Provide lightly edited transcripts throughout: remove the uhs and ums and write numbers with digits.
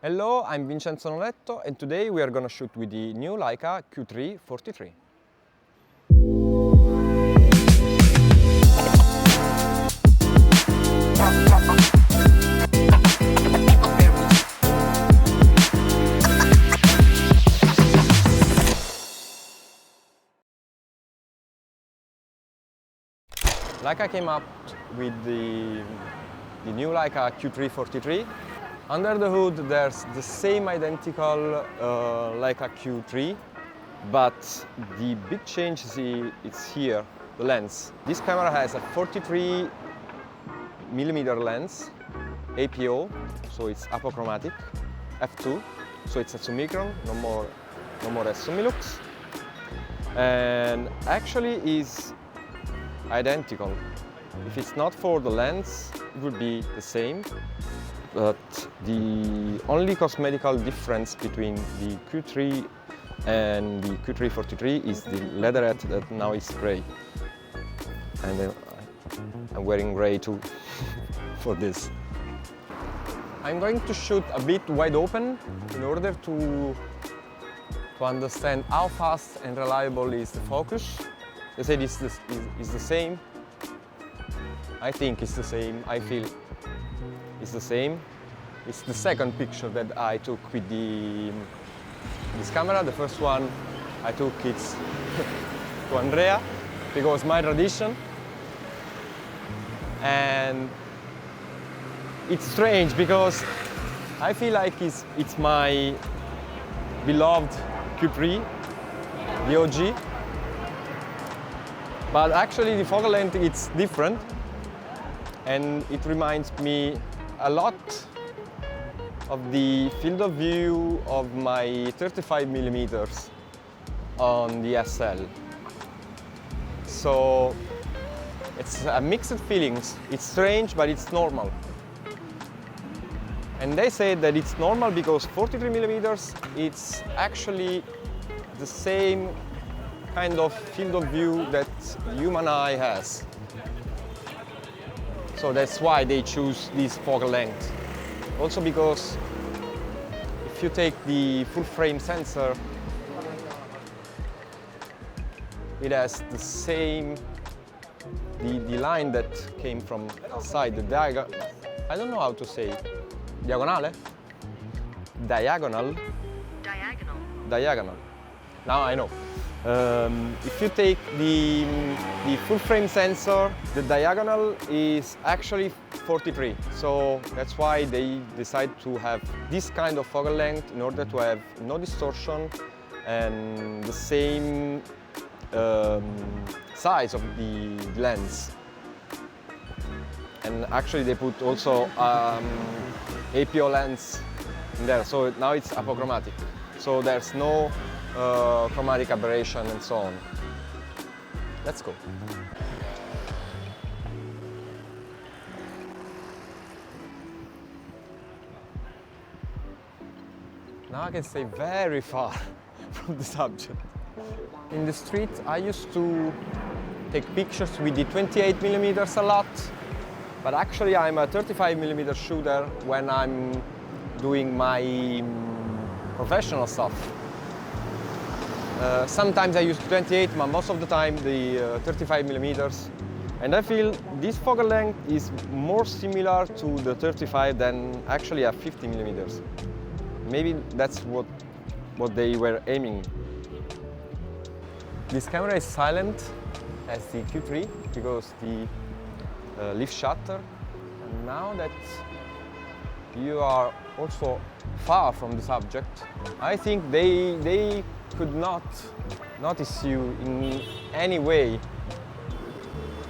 Hello, I'm Vincenzo and today we are going to shoot with the new Leica Q3 43. Leica came up with the new Leica Q3 43. Under the hood there's the same identical Leica Q3, but the big change is here, the lens. This camera has a 43mm lens, APO, so it's apochromatic, f2, so it's a summicron, no more as summilux, and actually is identical. If it's not for the lens, it would be the same. But the only cosmetical difference between the Q3 and the Q3 43 is the leatherette that now is grey. And I'm wearing grey too for this. I'm going to shoot a bit wide open in order to understand how fast and reliable is the focus. They said it's the same. I think it's the same. I feel it's the same. It's the second picture that I took with this camera. The first one I took it's to Andrea because my tradition. And it's strange because I feel like it's my beloved Q3, the OG. But actually the focal length it's different. And it reminds me a lot of the field of view of my 35mm on the SL. So it's a mixed feelings. It's strange, but it's normal. And they say that it's normal because 43mm it's actually the same kind of field of view that human eye has. So that's why they choose this focal length. Also because if you take the full frame sensor, it has the same, the line that came from outside, the diagonal, I don't know how to say, diagonale? Diagonal? Diagonal. Diagonal. Now I know. If you take the full frame sensor, the diagonal is actually 43. So that's why they decide to have this kind of focal length in order to have no distortion and the same size of the lens. And actually they put also APO lens in there, so now it's apochromatic. So there's no chromatic aberration and so on. Let's go. Now I can stay very far from the subject. In the street I used to take pictures with the 28mm a lot, but actually I'm a 35mm shooter when I'm doing my professional stuff. Sometimes I use 28, but most of the time the 35mm. And I feel this focal length is more similar to the 35 than actually a 50mm. Maybe that's what they were aiming. This camera is silent as the Q3 because the lift shutter. And now that you are also far from the subject, I think they could not notice you in any way.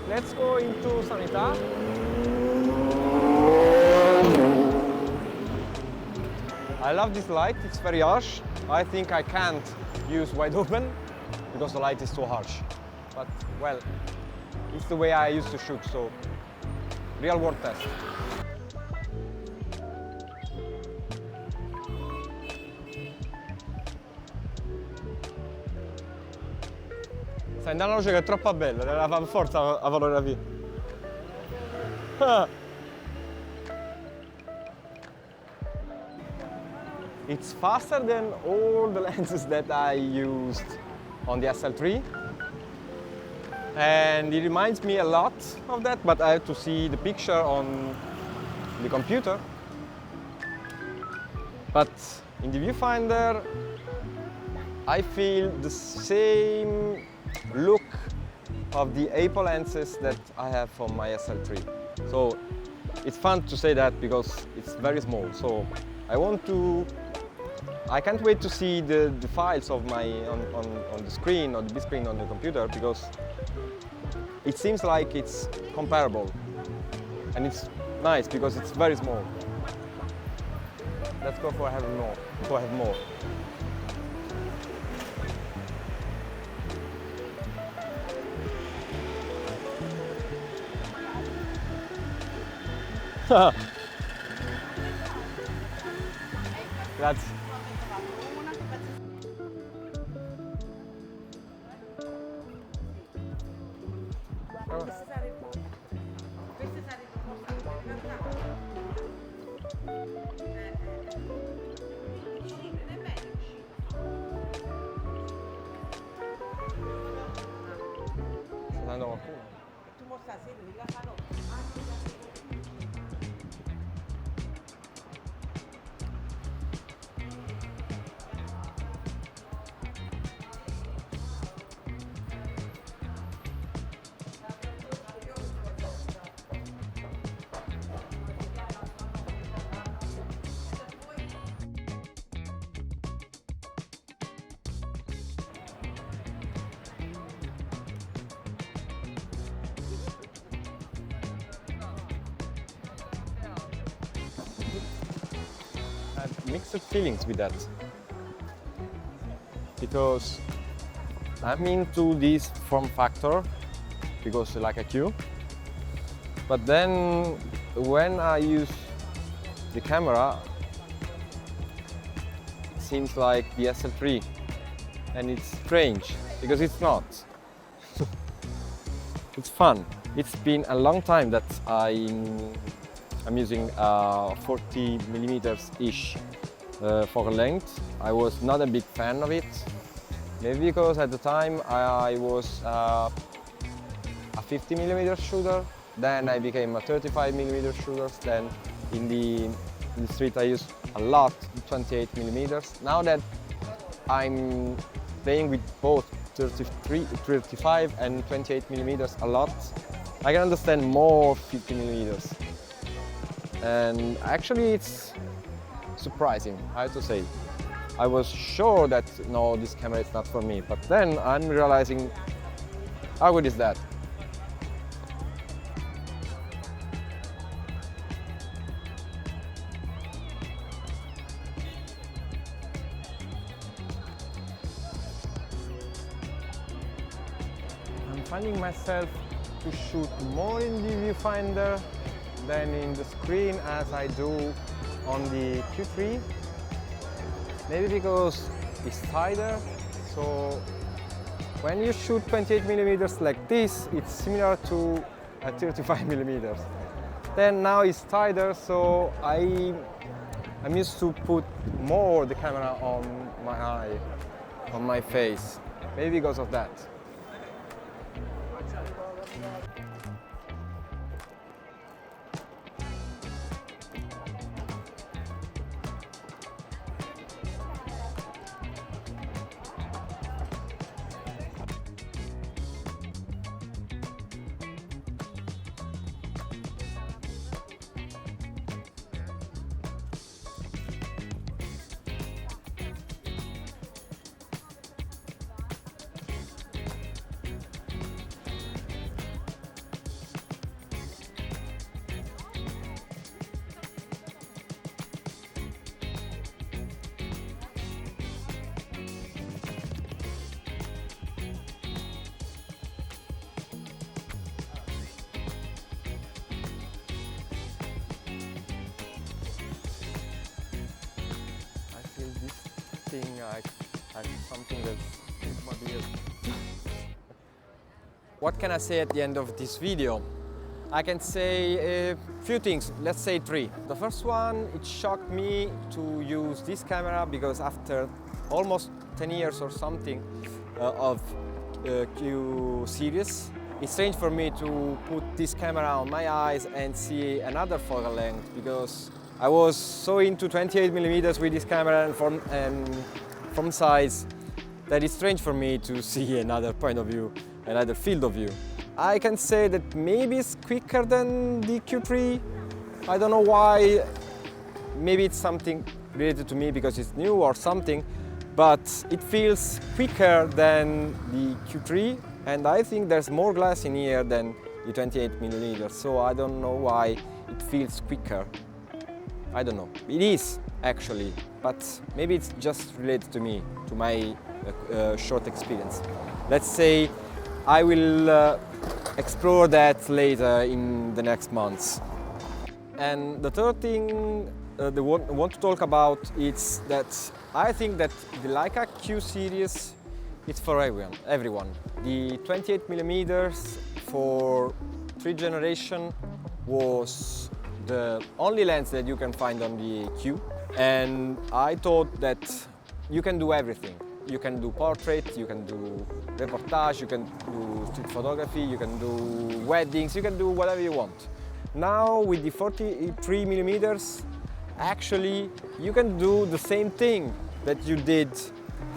Let's go into Sanità. I love this light, it's very harsh. I think I can't use wide open because the light is too harsh. But well, it's the way I used to shoot, so real world test. Stai andando alla luce che è troppo bella, deve fare forza a fotografia. It's faster than all the lenses that I used on the SL3. And it reminds me a lot of that, but I have to see the picture on the computer. But in the viewfinder, I feel the same look of the Apple lenses that I have for my SL3. So it's fun to say that because it's very small. So I can't wait to see the files of on the screen or the big screen on the computer, because it seems like it's comparable, and it's nice because it's very small. Let's go for having more. To have more. Grazie. Sta dando qualcuno? Tu mostras sì, la fanno. I have mixed feelings with that, because I'm into this form factor because Leica Q, but then when I use the camera, it seems like the SL3, and it's strange because it's not. It's fun. It's been a long time that I'm using 40mm ish focal length. I was not a big fan of it, maybe because at the time I was a 50mm shooter, then I became a 35mm shooter, then in the street I use a lot 28mm. Now that I'm playing with both 35 and 28mm a lot, I can understand more 50mm. And actually it's surprising, I have to say. I was sure that no, this camera is not for me, but then I'm realizing how good is that. I'm finding myself to shoot more in the viewfinder than in the screen as I do on the Q3. Maybe because it's tighter, so when you shoot 28mm like this, it's similar to a 35mm. Then now it's tighter, so I'm used to put more the camera on my eye, on my face. Maybe because of that. I something that's... What can I say at the end of this video? I can say a few things, let's say 3. The first one, it shocked me to use this camera because after almost 10 years or something of Q series, it's strange for me to put this camera on my eyes and see another focal length because I was so into 28mm with this camera and from size that it's strange for me to see another point of view, another field of view. I can say that maybe it's quicker than the Q3. I don't know why. Maybe it's something related to me because it's new or something, but it feels quicker than the Q3, and I think there's more glass in here than the 28mm, so I don't know why it feels quicker. I don't know. It is actually, but maybe it's just related to me, to my short experience. Let's say I will explore that later in the next months. And the third thing I want to talk about is that I think that the Leica Q series is for everyone. The 28mm for 3 generation was the only lens that you can find on the Q, and I thought that you can do everything. You can do portrait, you can do reportage, you can do street photography, you can do weddings, you can do whatever you want. Now with the 43mm, actually you can do the same thing that you did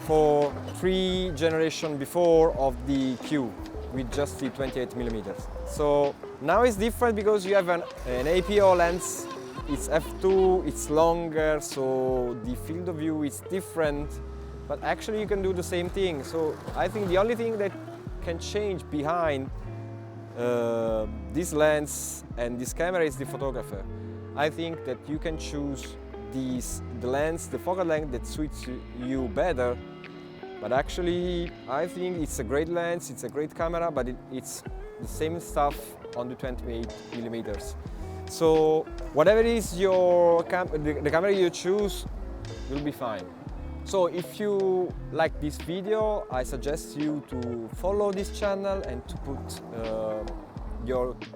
for 3 generations before of the Q with just the 28mm. So now it's different because you have an APO lens, it's f2, it's longer, so the field of view is different, but actually you can do the same thing. So I think the only thing that can change behind this lens and this camera is the photographer. I think that you can choose the lens, the focal length that suits you better, but actually I think it's a great lens, it's a great camera, but it's the same stuff on the 28mm. So whatever is the camera you choose, you'll be fine. So if you like this video, I suggest you to follow this channel and to put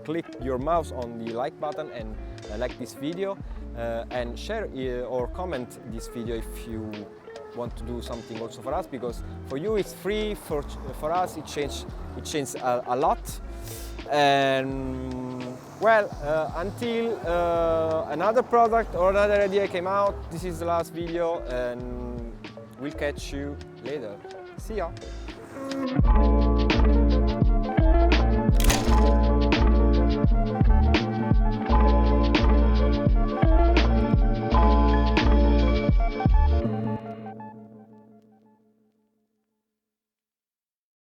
click your mouse on the like button and like this video, and share or comment this video if you want to do something also for us, because for you it's free, for us it changed a lot. And well, until another product or another idea came out, this is the last video, and we'll catch you later. See ya!